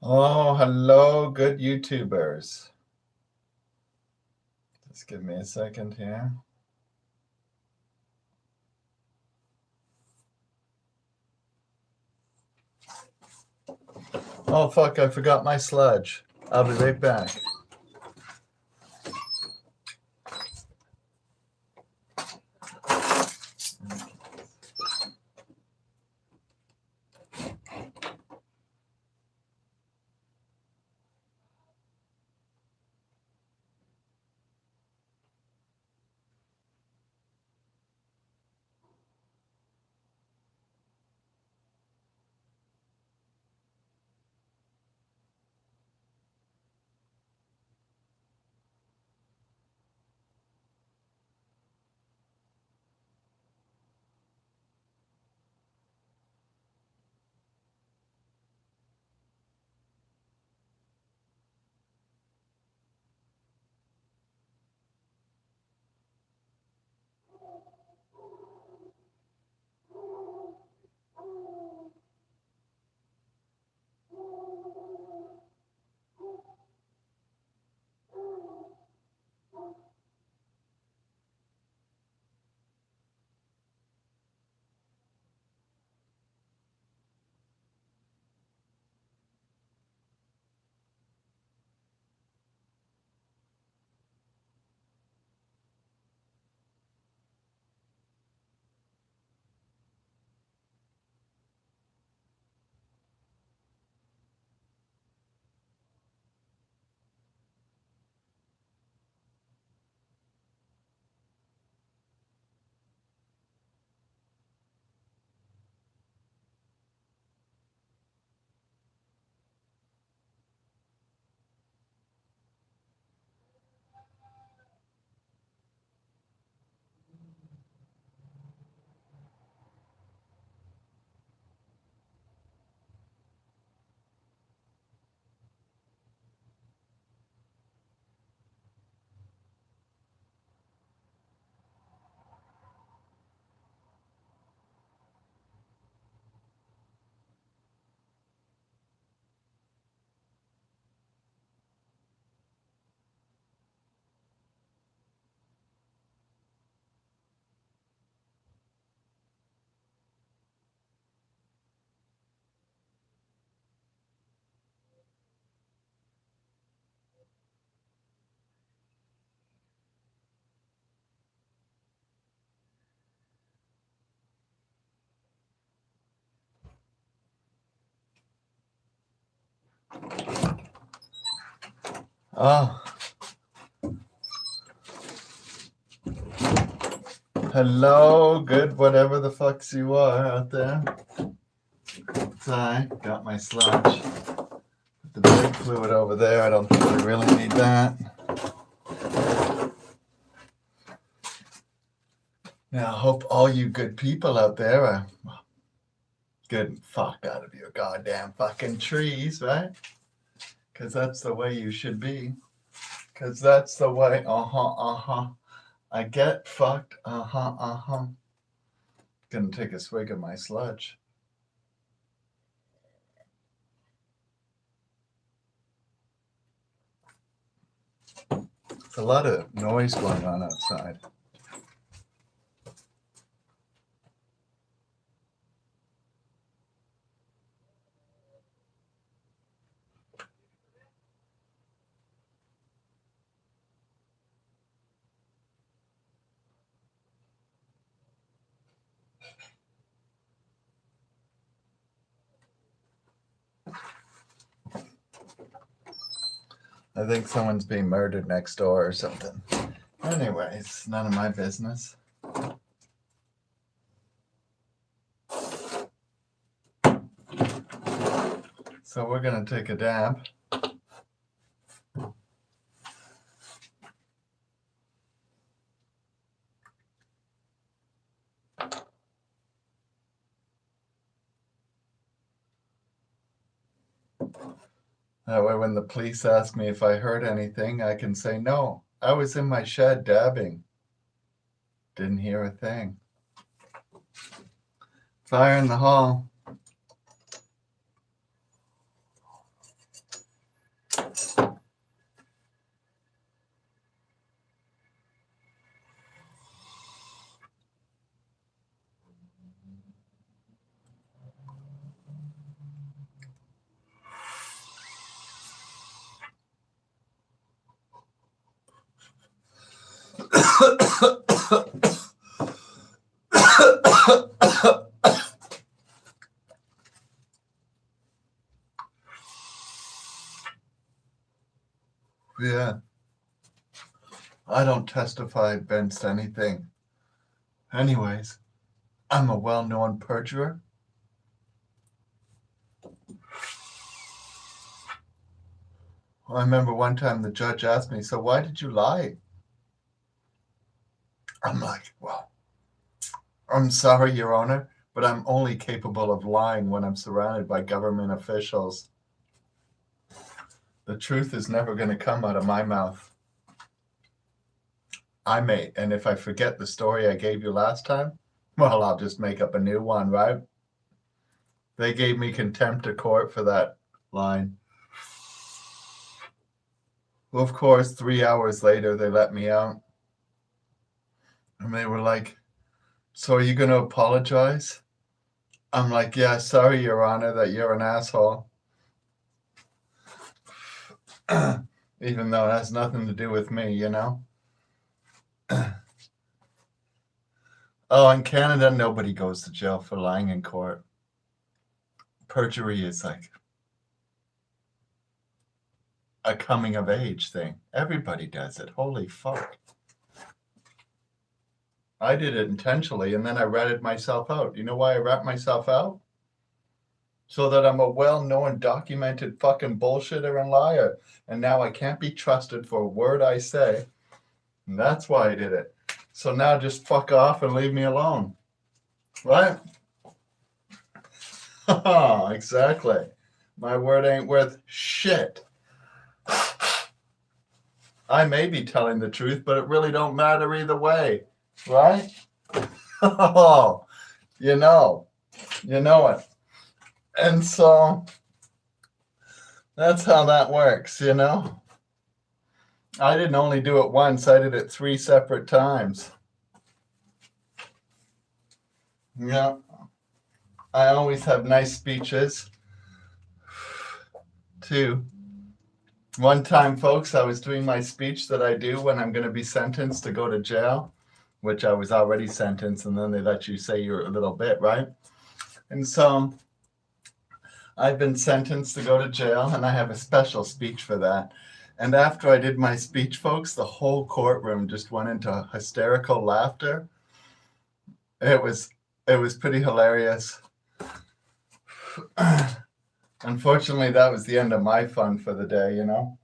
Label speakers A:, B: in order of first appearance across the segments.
A: Oh, hello, good YouTubers. Just give me a second here. Oh, fuck, I forgot my sludge. I'll be right back. Oh. Hello, good whatever the fucks you are out there. I got my sludge. Put the brake fluid over there. I don't think we really need that. Now, I hope all you good people out there are good fuck out of your goddamn fucking trees, right? Because that's the way you should be. Because that's the way, I get fucked, Gonna take a swig of my sludge. There's a lot of noise going on outside. I think someone's being murdered next door or something. Anyways, none of my business. So we're gonna take a dab. That way when the police ask me if I heard anything, I can say, no, I was in my shed dabbing. Didn't hear a thing. Fire in the hall. Yeah. I don't testify against anything. Anyways, I'm a well-known perjurer. I remember one time the judge asked me, so why did you lie? I'm like, well, I'm sorry, Your Honor, but I'm only capable of lying when I'm surrounded by government officials. The truth is never going to come out of my mouth. I may, and if I forget the story I gave you last time, well, I'll just make up a new one, right? They gave me contempt of court for that line. Well, of course, 3 hours later, they let me out. And they were like, so are you going to apologize? I'm like, yeah, sorry, Your Honor, that you're an asshole. Even though it has nothing to do with me, you know? Oh, in Canada, nobody goes to jail for lying in court. Perjury is like a coming of age thing. Everybody does it. Holy fuck. I did it intentionally, and then I ratted myself out. You know why I rat myself out? So that I'm a well-known, documented fucking bullshitter and liar. And now I can't be trusted for a word I say. And that's why I did it. So now just fuck off and leave me alone. Right? Exactly. My word ain't worth shit. I may be telling the truth, but it really don't matter either way. Right? Oh, you know it. And so that's how that works, you know? I didn't only do it once, I did it 3 separate times. Yeah. I always have nice speeches, too. One time, folks, I was doing my speech that I do when I'm going to be sentenced to go to jail, which I was already sentenced, and then they let you say you're a little bit, right? And so I've been sentenced to go to jail, and I have a special speech for that. And after I did my speech, folks, the whole courtroom just went into hysterical laughter. It was pretty hilarious. Unfortunately, that was the end of my fun for the day, you know.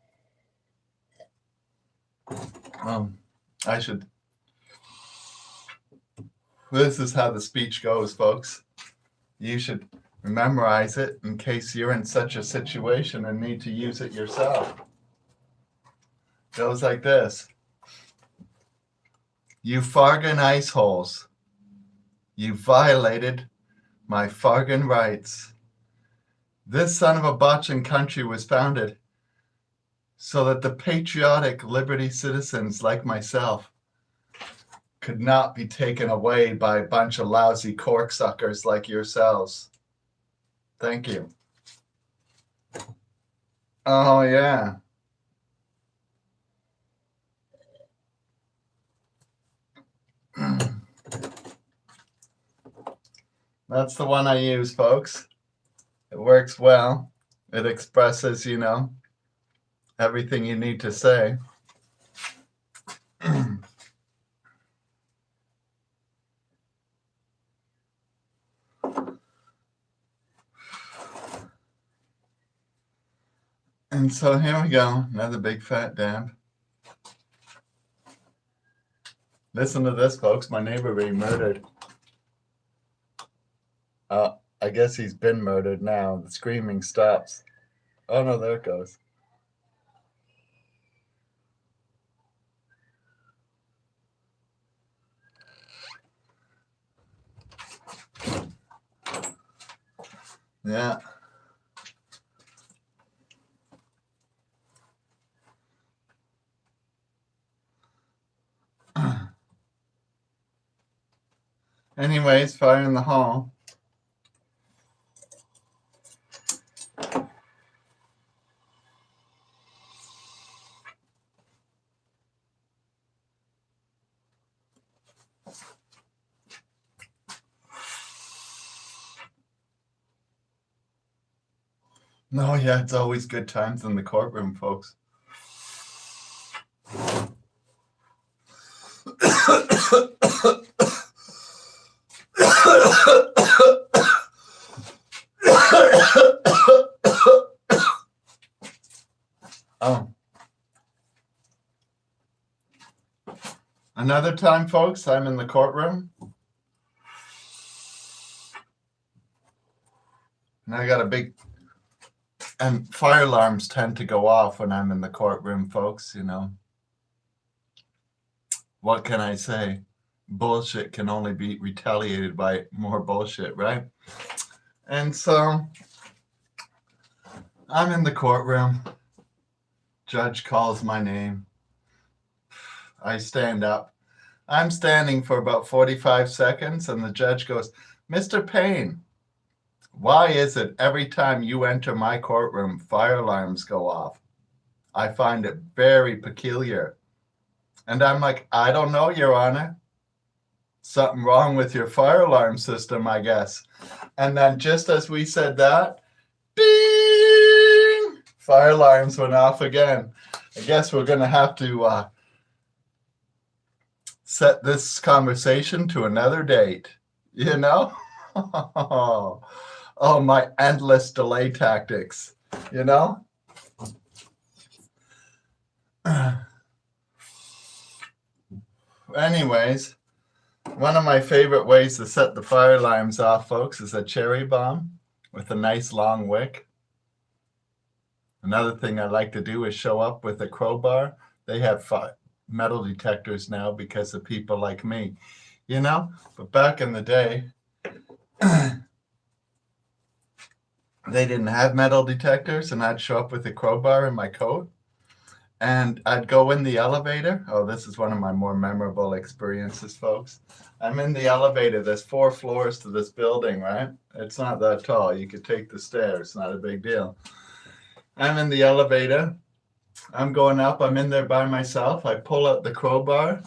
A: This is how the speech goes, folks. You should memorize it in case you're in such a situation and need to use it yourself. It goes like this. You Fargan ice holes. You violated my Fargan rights. This son of a botchin' country was founded so that the patriotic liberty citizens like myself could not be taken away by a bunch of lousy corksuckers like yourselves. Thank you. Oh, yeah. That's the one I use, folks. It works well. It expresses, you know, everything you need to say. And so here we go, another big fat dab. Listen to this, folks. My neighbor being murdered. I guess he's been murdered now. The screaming stops. Oh no, there it goes. Yeah. Anyways, fire in the hall. No, yeah, it's always good times in the courtroom, folks. Oh. Another time, folks, I'm in the courtroom. And I got a big... And fire alarms tend to go off when I'm in the courtroom, folks, you know. What can I say? Bullshit can only be retaliated by more bullshit, right? And so I'm in the courtroom. Judge calls my name. I stand up. I'm standing for about 45 seconds, and the judge goes, Mr. Payne, why is it every time you enter my courtroom, fire alarms go off? I find it very peculiar. And I'm like, I don't know, Your Honor. Something wrong with your fire alarm system, I guess. And then just as we said that, ding! Fire alarms went off again. I guess we're going to have to set this conversation to another date, you know? Oh, my endless delay tactics, you know? Anyways, one of my favorite ways to set the fire alarms off, folks, is a cherry bomb with a nice long wick. Another thing I like to do is show up with a crowbar. They have metal detectors now because of people like me, you know? But back in the day, they didn't have metal detectors, and I'd show up with a crowbar in my coat, and I'd go in the elevator. Oh, this is one of my more memorable experiences, folks. I'm in the elevator. There's 4 floors to this building, right? It's not that tall. You could take the stairs. Not a big deal. I'm in the elevator. I'm going up. I'm in there by myself. I pull out the crowbar,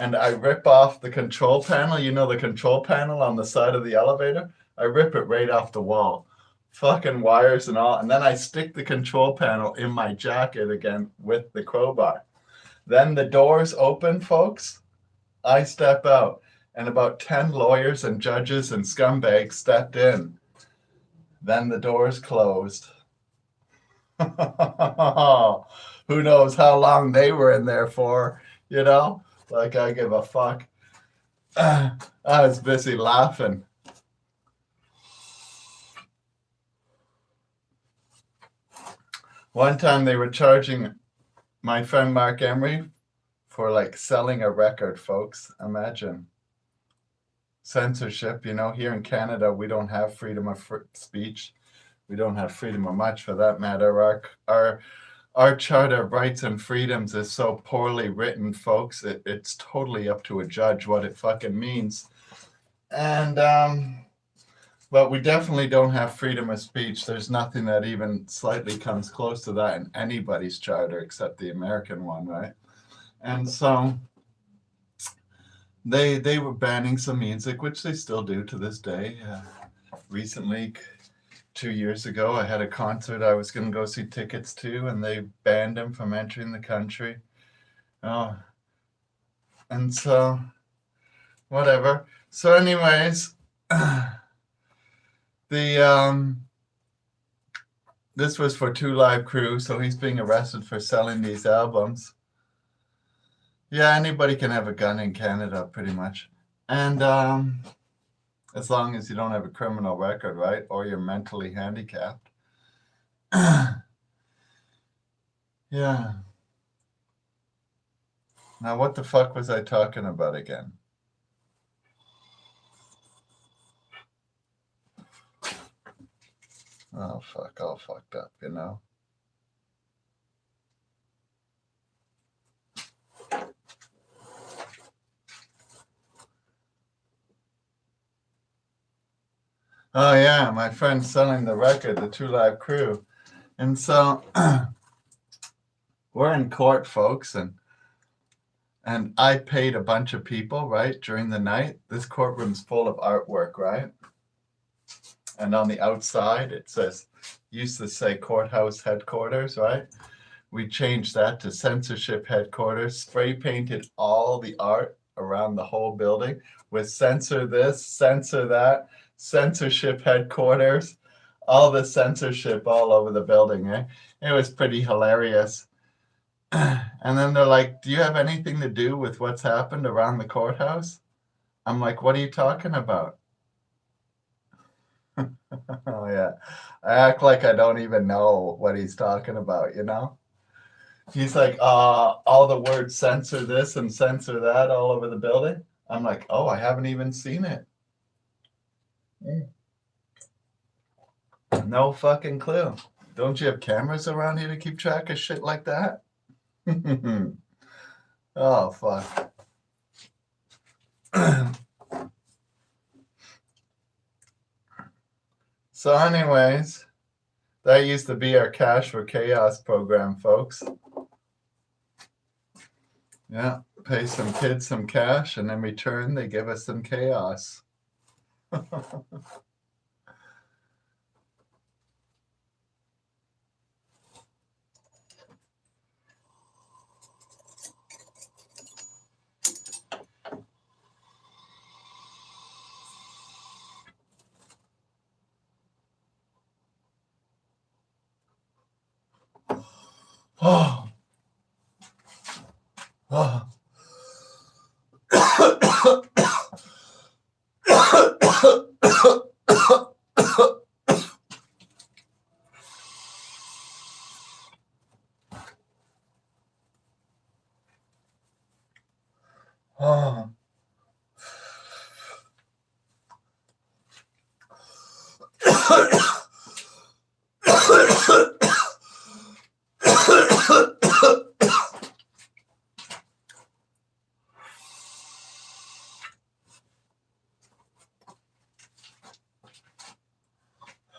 A: and I rip off the control panel. You know, the control panel on the side of the elevator? I rip it right off the wall. Fucking wires and all. And then I stick the control panel in my jacket again with the crowbar. Then the doors open, folks. I step out, and about 10 lawyers and judges and scumbags stepped in. Then the doors closed. Who knows how long they were in there for, you know? Like, I give a fuck. I was busy laughing. One time they were charging my friend Mark Emery for like selling a record, folks. Imagine. Censorship, you know, here in Canada, we don't have freedom of speech. We don't have freedom of much for that matter. Our Charter of Rights and Freedoms is so poorly written, folks. It's totally up to a judge what it fucking means. And, but we definitely don't have freedom of speech. There's nothing that even slightly comes close to that in anybody's charter except the American one, right? And so they were banning some music, which they still do to this day. Recently, 2 years ago, I had a concert I was going to go see tickets to, and they banned him from entering the country. Oh, and so, whatever. So anyways, this was for 2 Live Crew, so he's being arrested for selling these albums. Yeah, anybody can have a gun in Canada, pretty much. And as long as you don't have a criminal record, right? Or you're mentally handicapped. Yeah. Now, what the fuck was I talking about again? Oh, fuck, all fucked up, you know? Oh, yeah, my friend's selling the record, the 2 Live Crew. And so we're in court, folks, and I paid a bunch of people, right, during the night. This courtroom's full of artwork, right? And on the outside, it says, used to say courthouse headquarters, right? We changed that to censorship headquarters, spray painted all the art around the whole building with censor this, censor that, censorship headquarters, all the censorship all over the building, eh? It was pretty hilarious. And then they're like, do you have anything to do with what's happened around the courthouse? I'm like, what are you talking about? Oh, yeah. I act like I don't even know what he's talking about, you know? He's like, all the words censor this and censor that all over the building. I'm like, oh, I haven't even seen it. No fucking clue. Don't you have cameras around here to keep track of shit like that? Oh, fuck. So, anyways, that used to be our Cash for Chaos program, folks. Yeah, pay some kids some cash, and in return, they give us some chaos. Oh. Oh. Oh.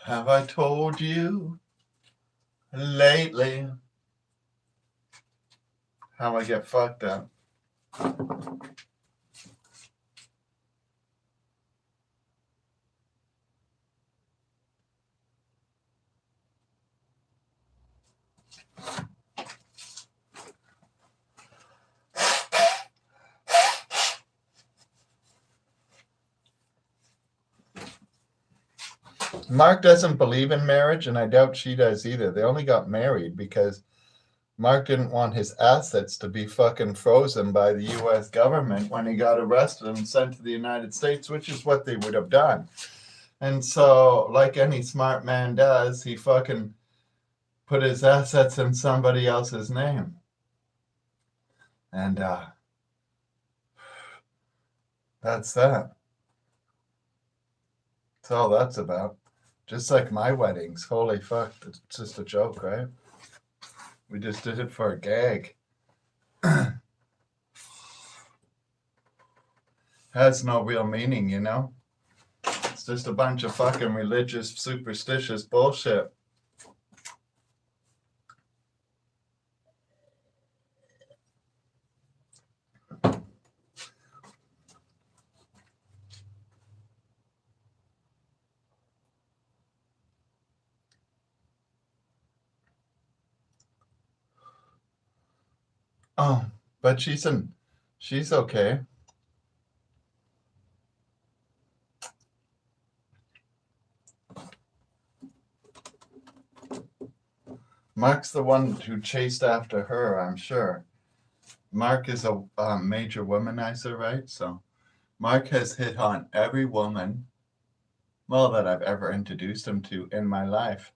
A: Have I told you lately how I get fucked up? Mark doesn't believe in marriage, and I doubt she does either. They only got married because Mark didn't want his assets to be fucking frozen by the U.S. government when he got arrested and sent to the United States, which is what they would have done. And so, like any smart man does, he fucking put his assets in somebody else's name. And that's that. That's all that's about. Just like my weddings. Holy fuck. It's just a joke, right? We just did it for a gag. Has no real meaning, you know? It's just a bunch of fucking religious, superstitious bullshit. Oh, but she's okay. Mark's the one who chased after her, I'm sure. Mark is a major womanizer, right? So Mark has hit on every woman, well, that I've ever introduced him to in my life.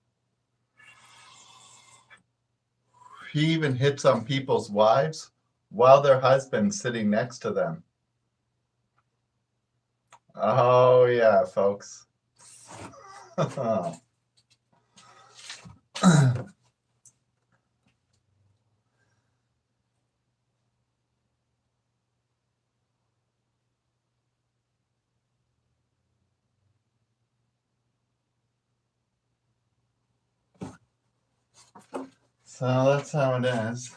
A: He even hits on people's wives while their husband's sitting next to them. Oh, yeah, folks. So that's how it is.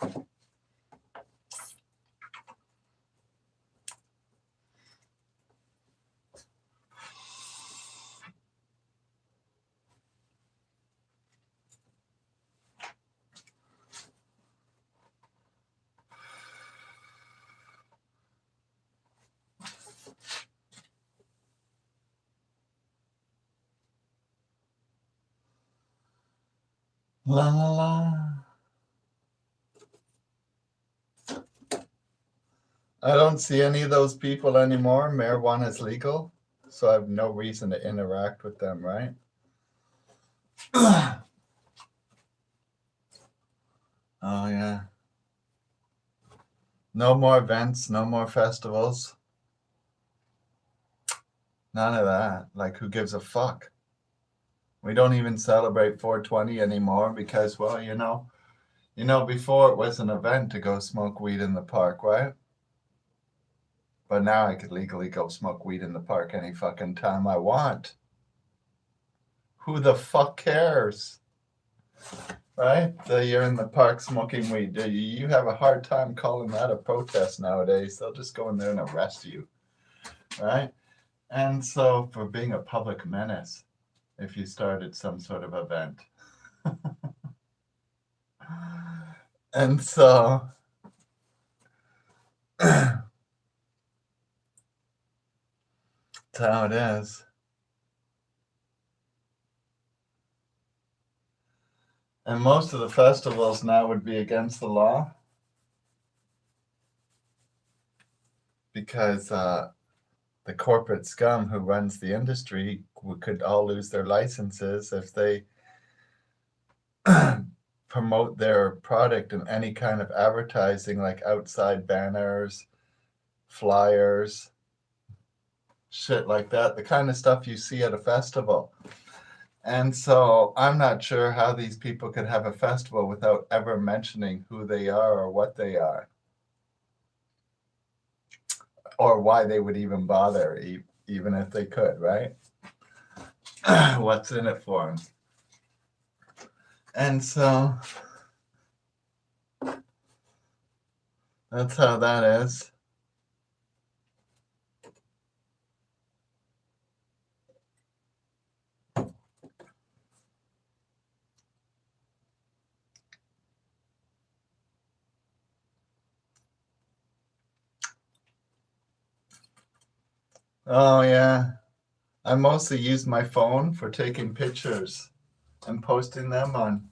A: La la la. I don't see any of those people anymore. Marijuana is legal, so I have no reason to interact with them, right? Oh, yeah. No more events, no more festivals. None of that. Like, who gives a fuck? We don't even celebrate 420 anymore because, well, before it was an event to go smoke weed in the park, right? But now I could legally go smoke weed in the park any fucking time I want. Who the fuck cares? Right? You're in the park smoking weed. You have a hard time calling that a protest nowadays. They'll just go in there and arrest you. Right? And so for being a public menace, if you started some sort of event. And so that's how it is. And most of the festivals now would be against the law because the corporate scum who runs the industry could all lose their licenses if they promote their product in any kind of advertising, like outside banners, flyers, shit like that, the kind of stuff you see at a festival. And so I'm not sure how these people could have a festival without ever mentioning who they are or what they are, or why they would even bother, even if they could, right? What's in it for them? And so that's how that is. Oh, yeah. I mostly use my phone for taking pictures and posting them on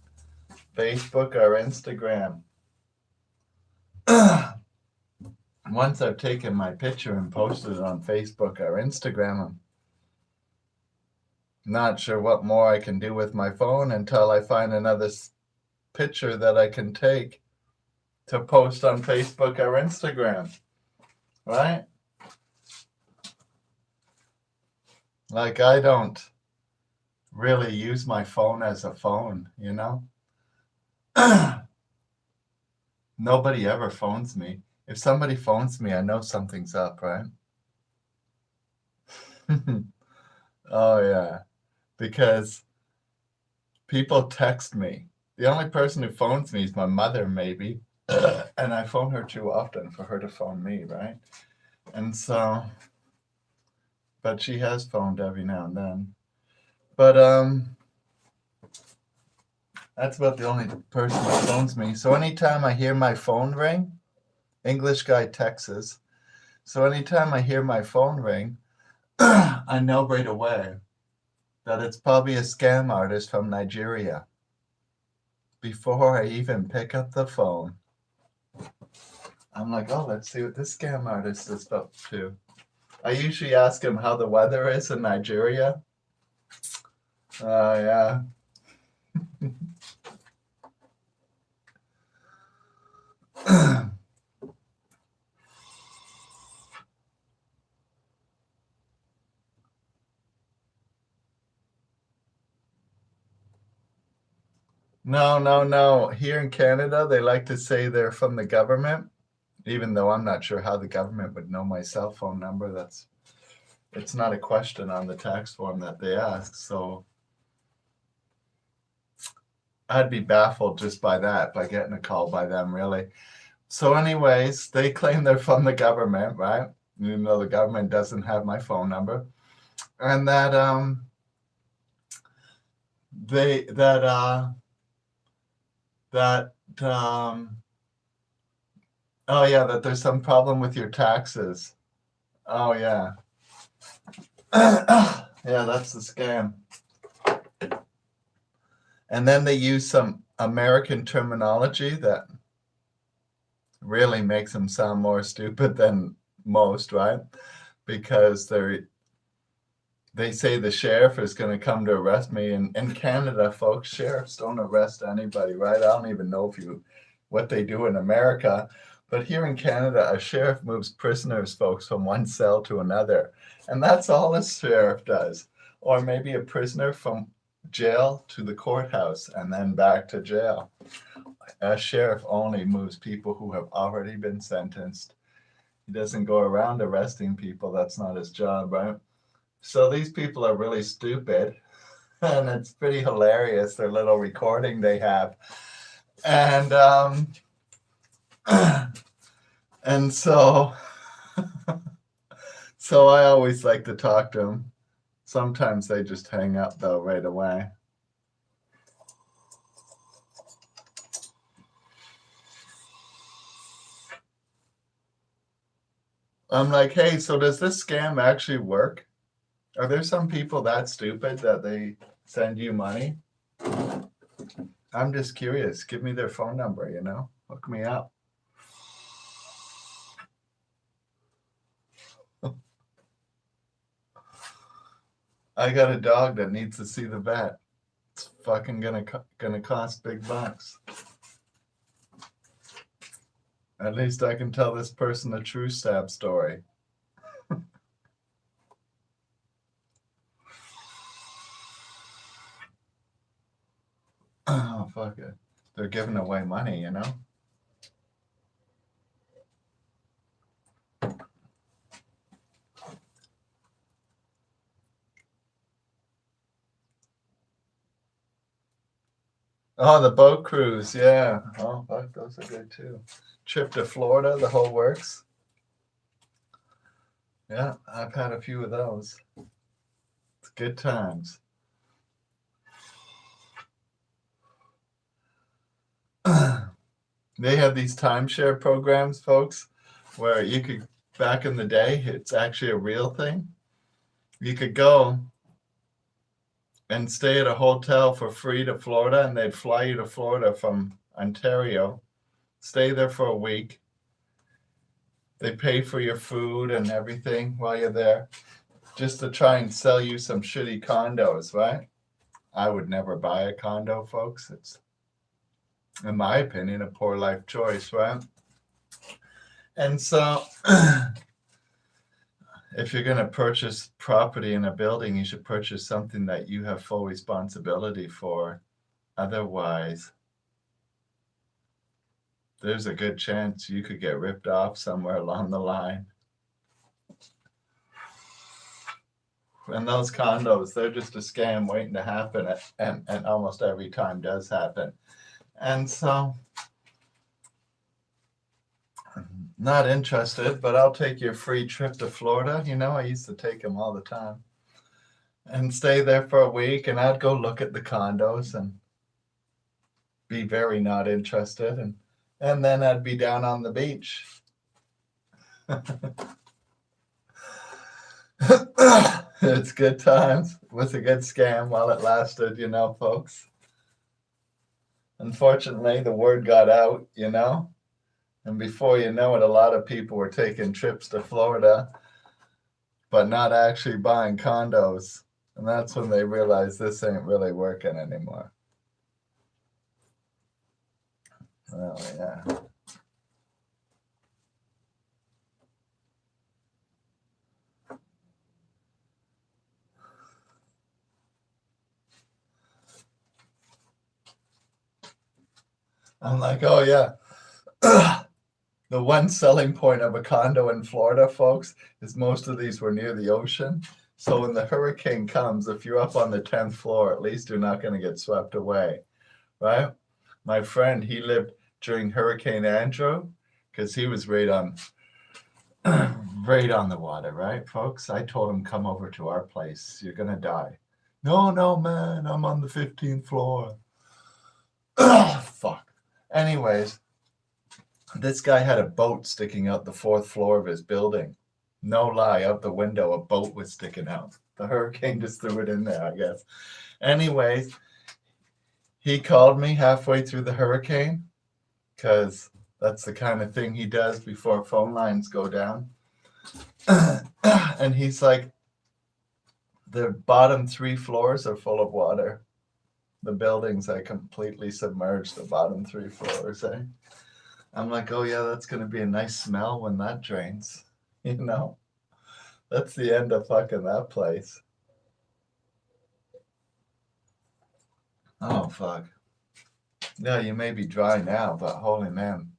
A: Facebook or Instagram. Once I've taken my picture and posted it on Facebook or Instagram, I'm not sure what more I can do with my phone until I find another picture that I can take to post on Facebook or Instagram, right? Like, I don't really use my phone as a phone, Nobody ever phones me. If somebody phones me, I know something's up, right? Oh, yeah. Because people text me. The only person who phones me is my mother, maybe. And I phone her too often for her to phone me, right? And so, but she has phoned every now and then. But that's about the only person that phones me. So anytime I hear my phone ring, English guy, Texas. So anytime I hear my phone ring, I know right away that it's probably a scam artist from Nigeria. Before I even pick up the phone, I'm like, oh, let's see what this scam artist is up to. I usually ask him how the weather is in Nigeria. Yeah. No. Here in Canada, they like to say they're from the government, even though I'm not sure how the government would know my cell phone number. It's not a question on the tax form that they ask. So I'd be baffled just by that, by getting a call by them, really. So anyways, they claim they're from the government, right? Even though the government doesn't have my phone number. And that oh yeah, that there's some problem with your taxes. Oh yeah. Yeah, that's the scam. And then they use some American terminology that really makes them sound more stupid than most, right? Because they say the sheriff is going to come to arrest me. And in Canada, folks, sheriffs don't arrest anybody, right? I don't even know what they do in America. But here in Canada, a sheriff moves prisoners, folks, from one cell to another. And that's all a sheriff does. Or maybe a prisoner from jail to the courthouse and then back to jail. A sheriff only moves people who have already been sentenced. He doesn't go around arresting people. That's not his job, right? So these people are really stupid, and it's pretty hilarious, their little recording they have. And and so so I always like to talk to them. Sometimes they just hang up though right away. I'm like, hey, so does this scam actually work? Are there some people that stupid that they send you money? I'm just curious. Give me their phone number, hook me up. I got a dog that needs to see the vet. It's fucking gonna cost big bucks. At least I can tell this person a true stab story. Oh, fuck it. They're giving away money, Oh, the boat cruise, yeah. Oh, fuck, those are good too. Trip to Florida, the whole works. Yeah, I've had a few of those. It's good times. They had these timeshare programs, folks, where you could, back in the day, it's actually a real thing. You could go and stay at a hotel for free to Florida, and they'd fly you to Florida from Ontario, stay there for a week. They pay for your food and everything while you're there, just to try and sell you some shitty condos, right? I would never buy a condo, folks. It's, in my opinion, a poor life choice, right? And so if you're going to purchase property in a building, you should purchase something that you have full responsibility for. Otherwise, there's a good chance you could get ripped off somewhere along the line. And those condos, they're just a scam waiting to happen, and almost every time does happen. And so, not interested, but I'll take your free trip to Florida. I used to take them all the time. And stay there for a week, and I'd go look at the condos and be very not interested. And then I'd be down on the beach. It's good times. It was a good scam while it lasted, folks. Unfortunately, the word got out, and before you know it, a lot of people were taking trips to Florida, but not actually buying condos. And that's when they realized this ain't really working anymore. Oh, yeah. I'm like, oh, yeah. The one selling point of a condo in Florida, folks, is most of these were near the ocean. So when the hurricane comes, if you're up on the 10th floor, at least you're not going to get swept away, right? My friend, he lived during Hurricane Andrew because he was right on the water, right, folks? I told him, come over to our place. You're going to die. No, man, I'm on the 15th floor. Fuck. Anyways, this guy had a boat sticking out the 4th floor of his building. No lie, out the window, a boat was sticking out. The hurricane just threw it in there, I guess. Anyways, he called me halfway through the hurricane because that's the kind of thing he does before phone lines go down. And he's like, the bottom 3 floors are full of water. The buildings are completely submerged, the bottom 3 floors. Eh? I'm like, oh yeah, that's going to be a nice smell when that drains. You know? That's the end of fucking that place. Oh, fuck. Yeah, you may be dry now, but holy man.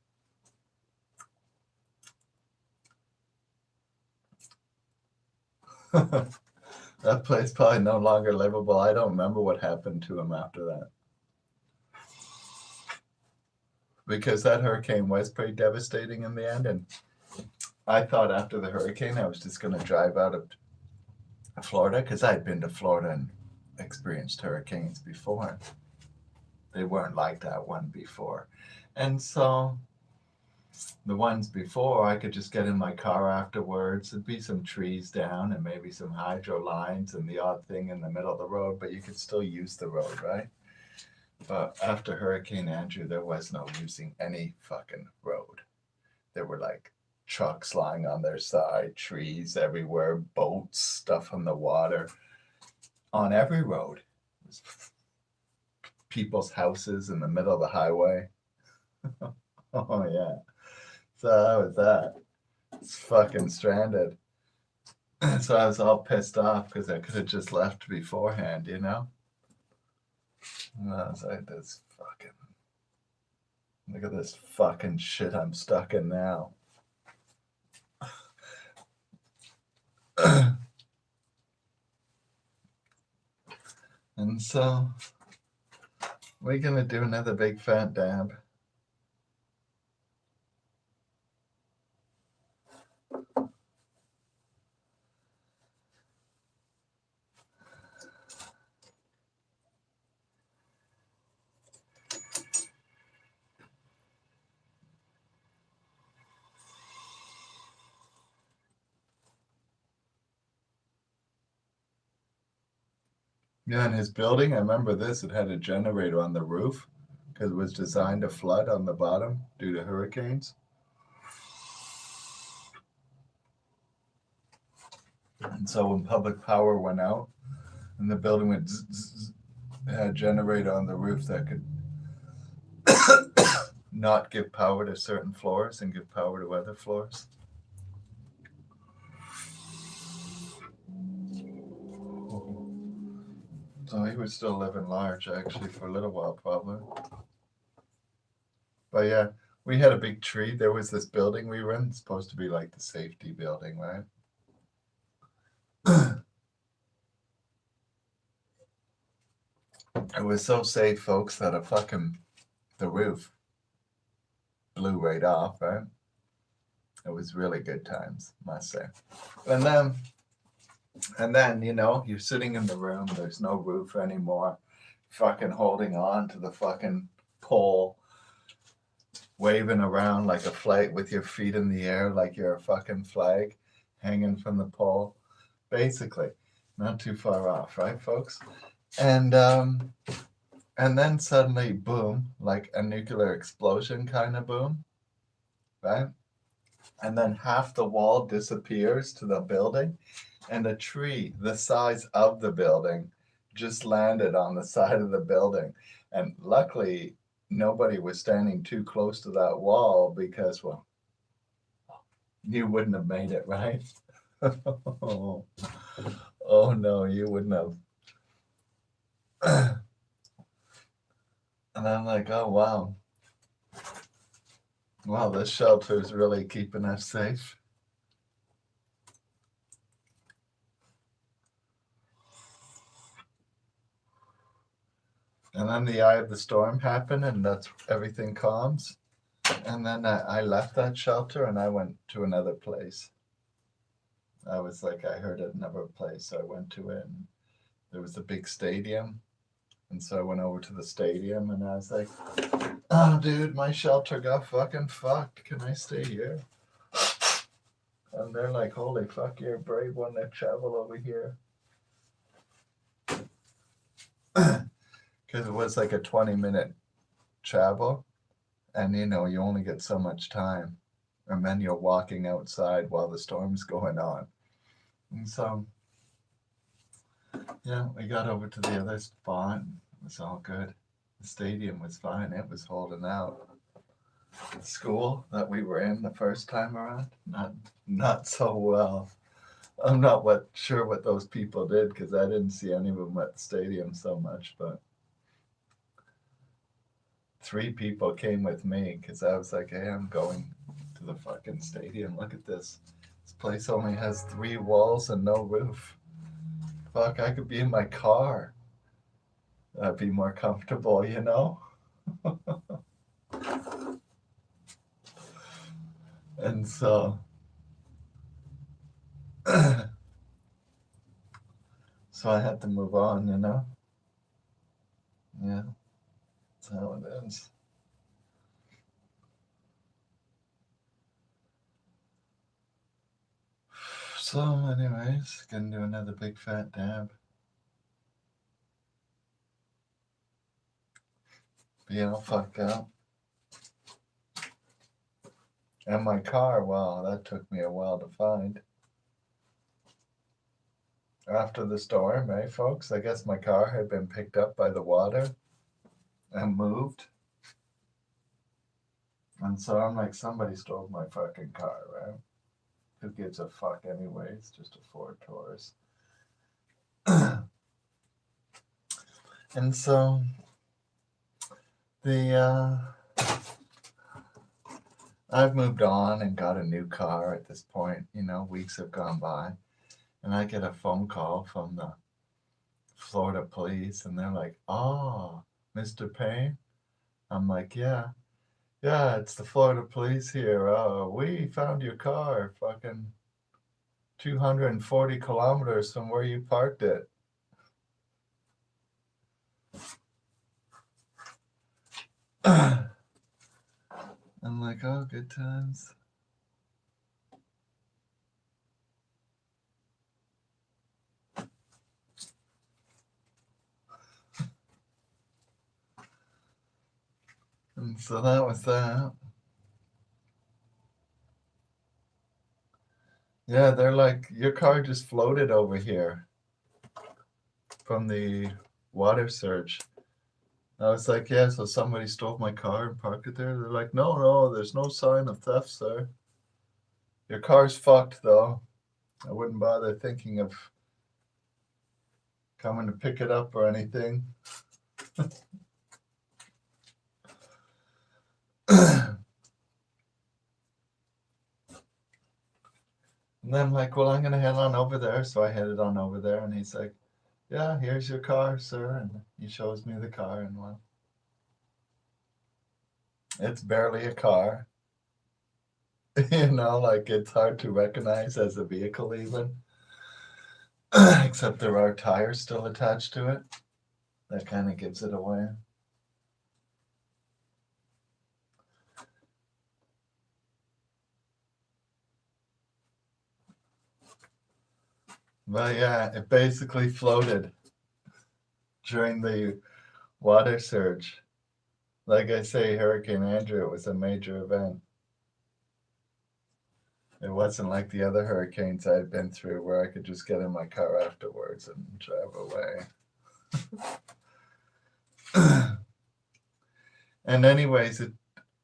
A: That place probably no longer livable. I don't remember what happened to him after that. Because that hurricane was pretty devastating in the end. And I thought after the hurricane, I was just going to drive out of Florida because I'd been to Florida and experienced hurricanes before. They weren't like that one before. And so the ones before, I could just get in my car afterwards. There'd be some trees down and maybe some hydro lines and the odd thing in the middle of the road, but you could still use the road, right? But after Hurricane Andrew, there was no using any fucking road. There were like trucks lying on their side, trees everywhere, boats, stuff on the water, on every road. People's houses in the middle of the highway. Oh, yeah. So that was that. It's fucking stranded. So I was all pissed off because I could have just left beforehand, you know? And I was like, this fucking... Look at this fucking shit I'm stuck in now. And so we're gonna do another big fat dab. Yeah, in his building, I remember this, it had a generator on the roof because it was designed to flood on the bottom due to hurricanes. And so when public power went out and the building went zzz, zzz, it had a generator on the roof that could not give power to certain floors and give power to other floors. So he was still living large, actually, for a little while, probably. But yeah, we had a big tree. There was this building we were in, supposed to be like the safety building, right? It was so safe, folks, that the roof blew right off, right? It was really good times, must say. And then, you know, you're sitting in the room, there's no roof anymore, fucking holding on to the fucking pole, waving around like a flag with your feet in the air like you're a fucking flag hanging from the pole. Basically, not too far off, right, folks? And then suddenly, boom, like a nuclear explosion kind of boom, right? And then half the wall disappears to the building, and a tree the size of the building just landed on the side of the building. And luckily, nobody was standing too close to that wall because, well, you wouldn't have made it, right? Oh no, you wouldn't have. And I'm like, oh wow. Wow, this shelter is really keeping us safe. And then the eye of the storm happened, and that's everything calms. And then I left that shelter and I went to another place. I was like, I heard another place, so I went to it. And there was a big stadium. And so I went over to the stadium and I was like, oh, dude, my shelter got fucking fucked. Can I stay here? And they're like, holy fuck, you're a brave one to travel over here. Because was like a 20-minute travel, and you know, you only get so much time, and then you're walking outside while the storm's going on. And so, yeah, we got over to the other spot. It was all good. The stadium was fine. It was holding out. The school that we were in the first time around, not so well. I'm not sure what those people did because I didn't see any of them at the stadium so much, but 3 people came with me because I was like, hey, I'm going to the fucking stadium. Look at this. This place only has 3 walls and no roof. Fuck, I could be in my car. That'd be more comfortable, you know? And so, so I had to move on, you know? Yeah, that's how it is. So, anyways, gonna do another big fat dab. Being all fucked up. And my car, well, that took me a while to find. After the storm, eh, folks? I guess my car had been picked up by the water and moved. And so I'm like, somebody stole my fucking car, right? Who gives a fuck anyways? Just a Ford Taurus. And so I've moved on and got a new car at this point. You know, weeks have gone by, and I get a phone call from the Florida police, and they're like, "Oh, Mr. Payne." I'm like, "Yeah, it's the Florida police here. We found your car, fucking 240 kilometers from where you parked it." I'm like, "Oh, good times." And so that was that. Yeah, they're like, "Your car just floated over here from the water surge." I was like, "Yeah, so somebody stole my car and parked it there?" They're like, "No, there's no sign of theft, sir. Your car's fucked, though. I wouldn't bother thinking of coming to pick it up or anything." And then I'm like, "Well, I'm going to head on over there." So I headed on over there, and he's like, "Yeah, here's your car, sir." And he shows me the car, and well, it's barely a car. You know, like it's hard to recognize as a vehicle even. Except there are tires still attached to it. That kind of gives it away. But yeah, it basically floated during the water surge. Like I say, Hurricane Andrew was a major event. It wasn't like the other hurricanes I'd been through where I could just get in my car afterwards and drive away. And anyways,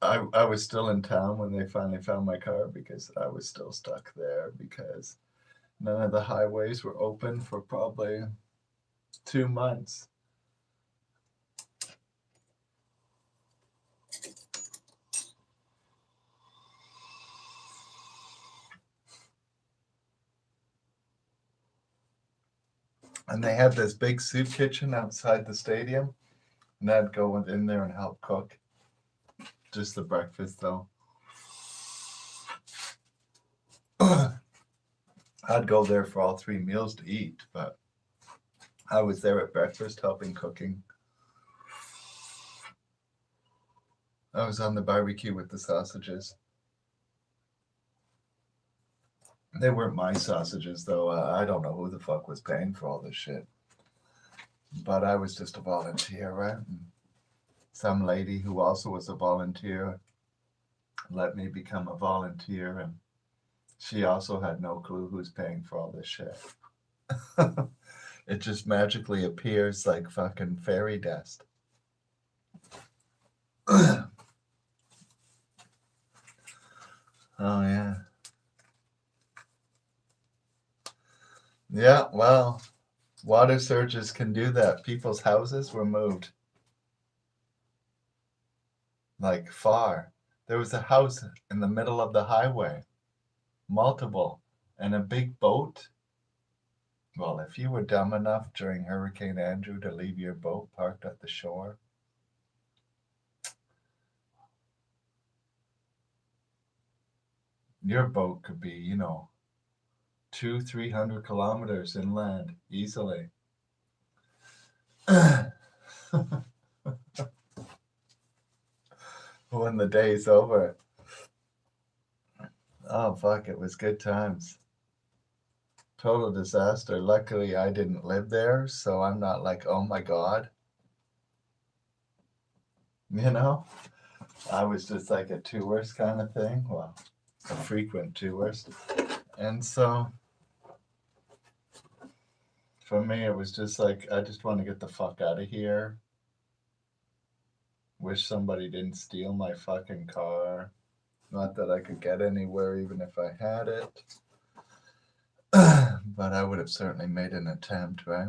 A: I was still in town when they finally found my car because I was still stuck there because none of the highways were open for probably 2 months. And they had this big soup kitchen outside the stadium, and I'd go in there and help cook. Just the breakfast, though. I'd go there for all 3 meals to eat, but I was there at breakfast helping cooking. I was on the barbecue with the sausages. They weren't my sausages, though. I don't know who the fuck was paying for all this shit. But I was just a volunteer, right? And some lady who also was a volunteer let me become a volunteer, and she also had no clue who's paying for all this shit. It just magically appears like fucking fairy dust. Oh, yeah. Yeah, well, water surges can do that. People's houses were moved like far. There was a house in the middle of the highway, multiple, and a big boat. Well, if you were dumb enough during Hurricane Andrew to leave your boat parked at the shore, your boat could be, 200-300 kilometers inland easily. When the day's over. Oh, fuck, it was good times. Total disaster. Luckily, I didn't live there, so I'm not like, oh my God. I was just like a tourist kind of thing. Well, a frequent tourist. And so for me, it was just like, I just want to get the fuck out of here. Wish somebody didn't steal my fucking car. Not that I could get anywhere even if I had it. But I would have certainly made an attempt, right?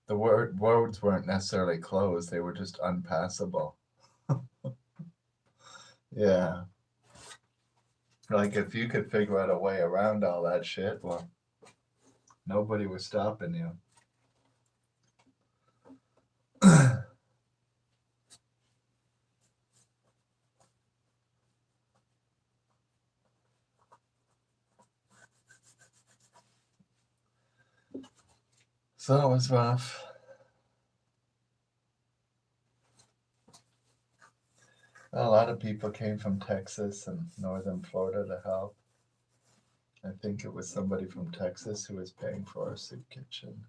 A: The roads weren't necessarily closed, they were just unpassable. Yeah. Like if you could figure out a way around all that shit, well, nobody was stopping you. So it was rough. A lot of people came from Texas and northern Florida to help. I think it was somebody from Texas who was paying for our soup kitchen.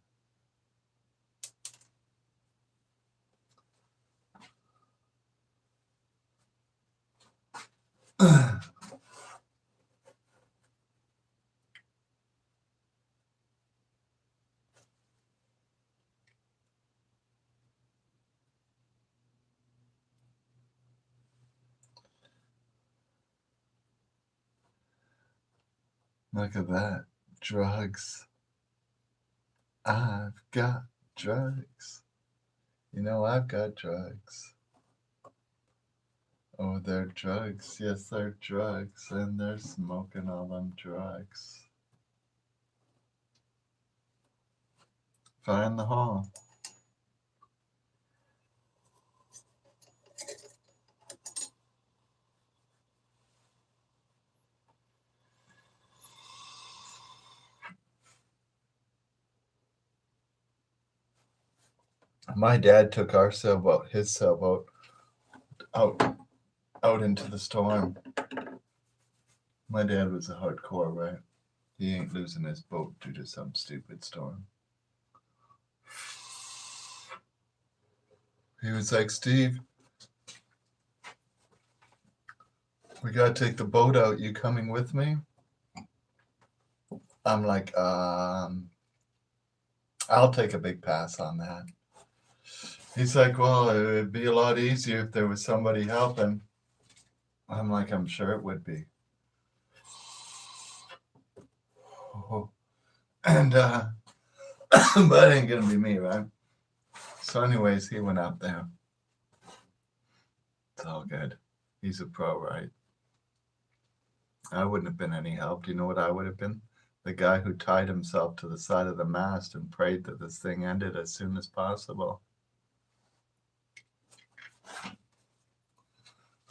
A: Look at that. Drugs. I've got drugs. I've got drugs. Oh, they're drugs. Yes, they're drugs. And they're smoking all them drugs. Fire in the hall. My dad took his sailboat, out into the storm. My dad was a hardcore, right? He ain't losing his boat due to some stupid storm. He was like, Steve, we gotta take the boat out. You coming with me? I'm like, I'll take a big pass on that. He's like, well, it'd be a lot easier if there was somebody helping. I'm like, I'm sure it would be. And, but it ain't gonna be me, right? So anyways, he went out there. It's all good. He's a pro, right? I wouldn't have been any help. Do you know what I would have been? The guy who tied himself to the side of the mast and prayed that this thing ended as soon as possible.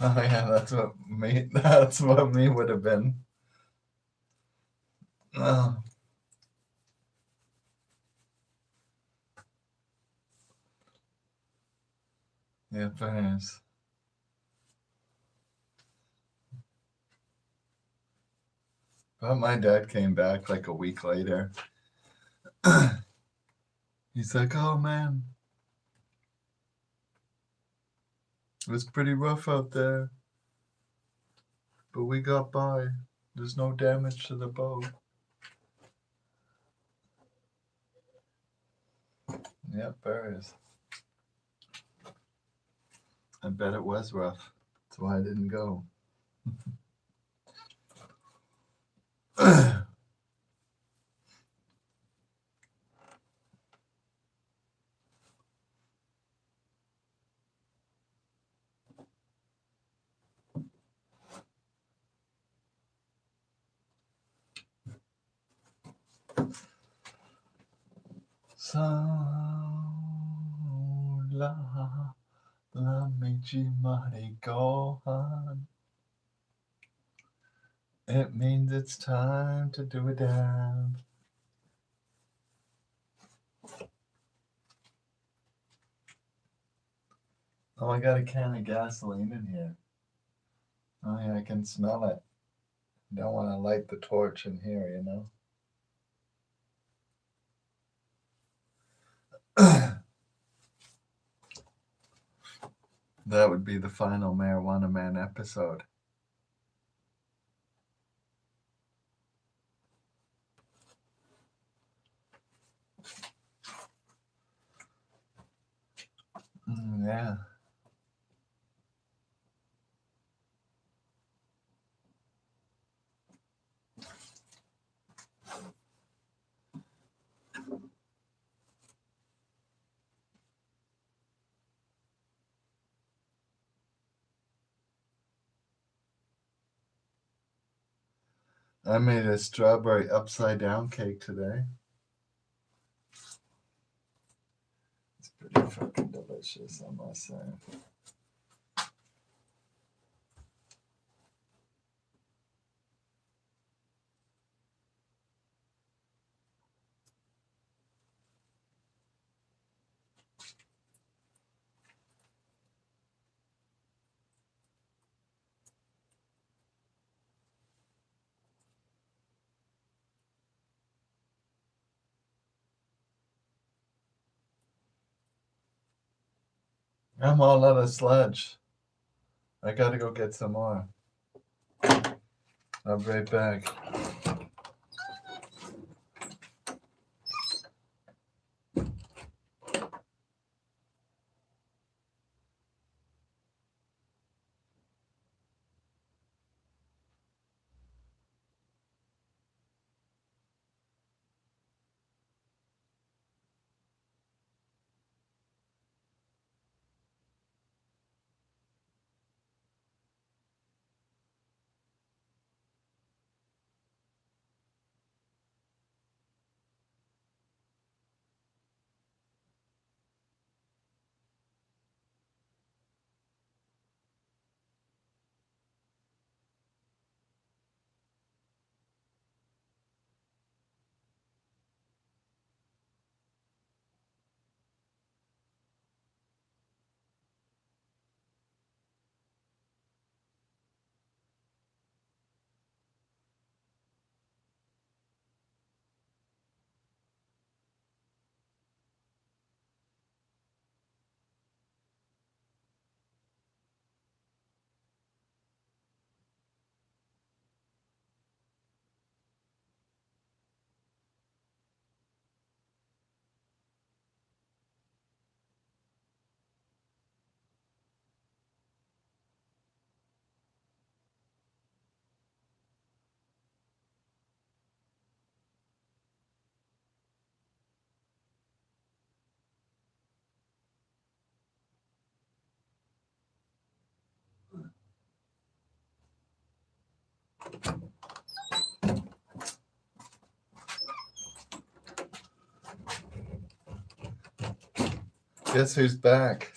A: Oh yeah, that's what me would have been. Oh. Yeah, it is. But my dad came back like a week later. He's like, oh man, it was pretty rough out there, but we got by. There's no damage to the boat. Yep, there is. I bet it was rough. That's why I didn't go. Sola la Michi Gohan. It means it's time to do a dab. Oh, I got a can of gasoline in here. Oh yeah, I can smell it. Don't want to light the torch in here, you know? That would be the final Marijuana Man episode. Yeah. I made a strawberry upside down cake today. It's pretty fucking delicious, I must say. I'm all out of sludge. I gotta go get some more. I'll be right back. Guess who's back?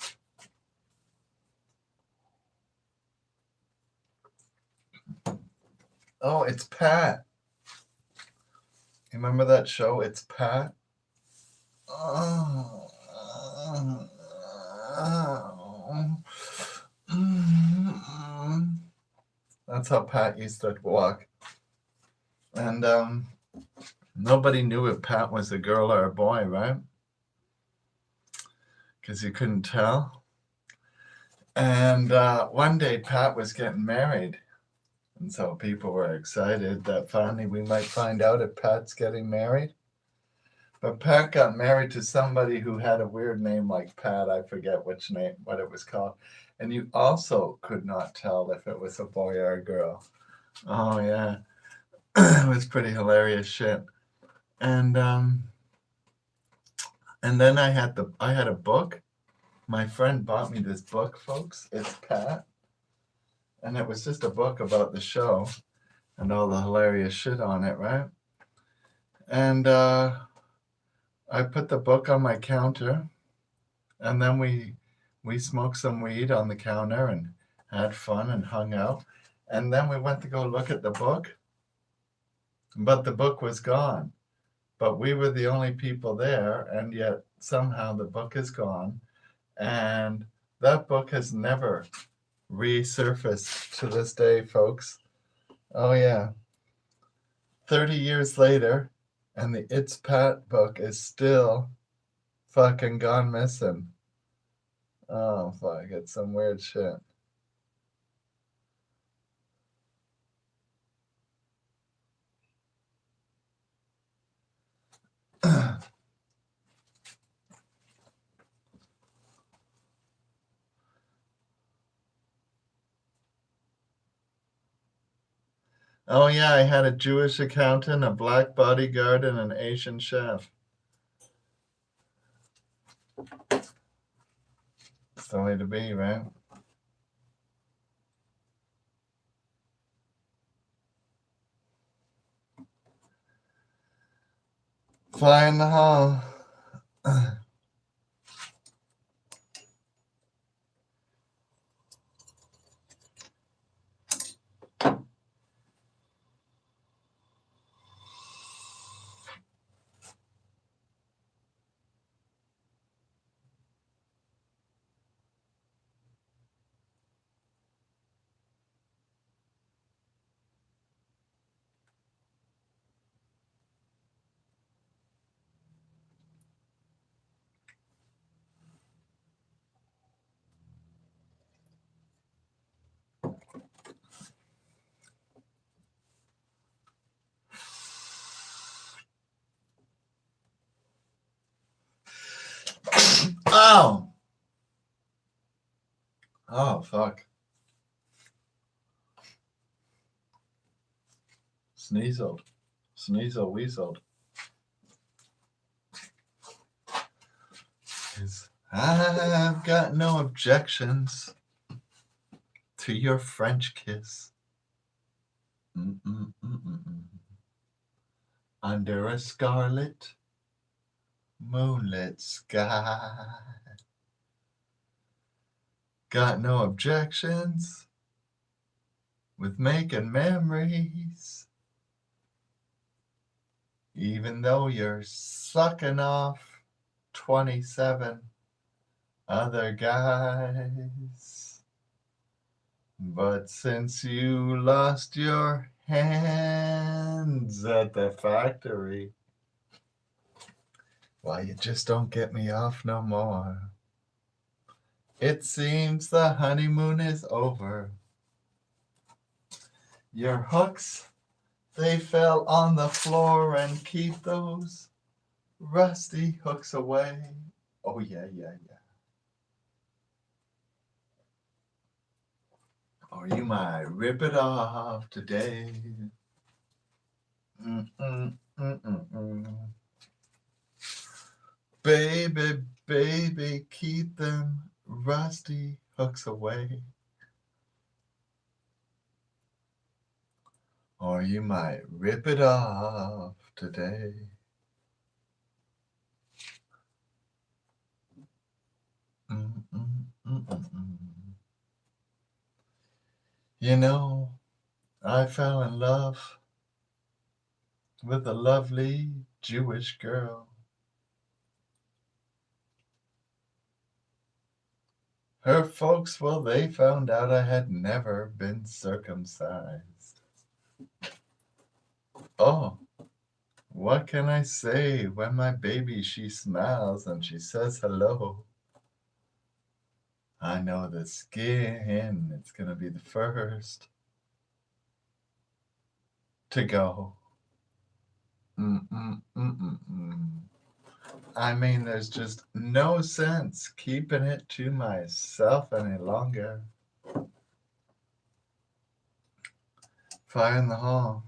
A: Oh, it's Pat. You remember that show, It's Pat? Oh. That's how Pat used to walk. And nobody knew if Pat was a girl or a boy, right? because you couldn't tell. And one day Pat was getting married. And so people were excited that finally we might find out if Pat's getting married. But Pat got married to somebody who had a weird name like Pat. I forget which name, what it was called. And you also could not tell if it was a boy or a girl. Oh, yeah. It was pretty hilarious shit. And then I had a book. My friend bought me this book, folks. It's Pat. And it was just a book about the show and all the hilarious shit on it, right? And I put the book on my counter, and then we smoked some weed on the counter and had fun and hung out. And then we went to go look at the book, but the book was gone. But we were the only people there, and yet somehow the book is gone. And that book has never resurfaced to this day, folks. Oh, yeah. 30 years later, and the It's Pat book is still fucking gone missing. Oh, fuck. It's some weird shit. Oh, yeah, I had a Jewish accountant, a black bodyguard, and an Asian chef. It's the way to be, right? Fly in the hall. Oh! Oh, fuck. Sneezled. Sneasel weaseled. I've got no objections to your French kiss. Mm-mm-mm-mm. Under a scarlet moonlit sky. Got no objections with making memories. Even though you're sucking off 27 other guys. But since you lost your hands at the factory, why, you just don't get me off no more. It seems the honeymoon is over. Your hooks, they fell on the floor, and keep those rusty hooks away. Oh, yeah, yeah, yeah. Or you might rip it off today. Mm-mm-mm-mm-mm. Baby, baby, keep them rusty hooks away. Or you might rip it off today. Mm-mm-mm-mm-mm. You know, I fell in love with a lovely Jewish girl. Her folks, well, they found out I had never been circumcised. Oh, what can I say when my baby, she smiles and she says hello? I know the skin, it's going to be the first to go. Mm-mm-mm-mm-mm. I mean, there's just no sense keeping it to myself any longer. Fire in the hall.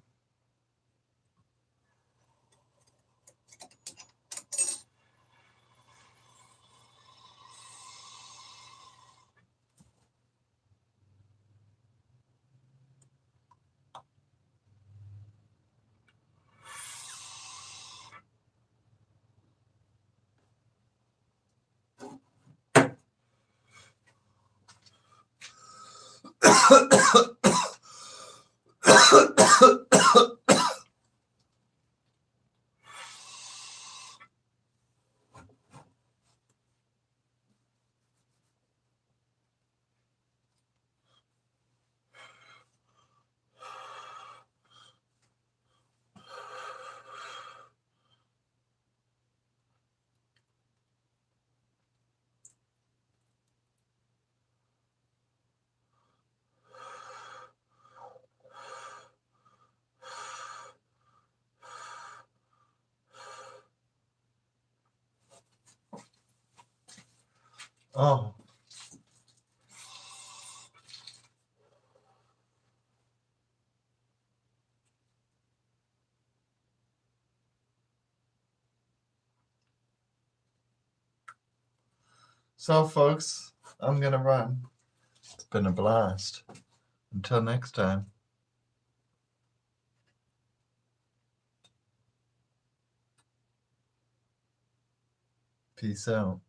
A: Oh, so folks, I'm going to run. It's been a blast. Until next time. Peace out.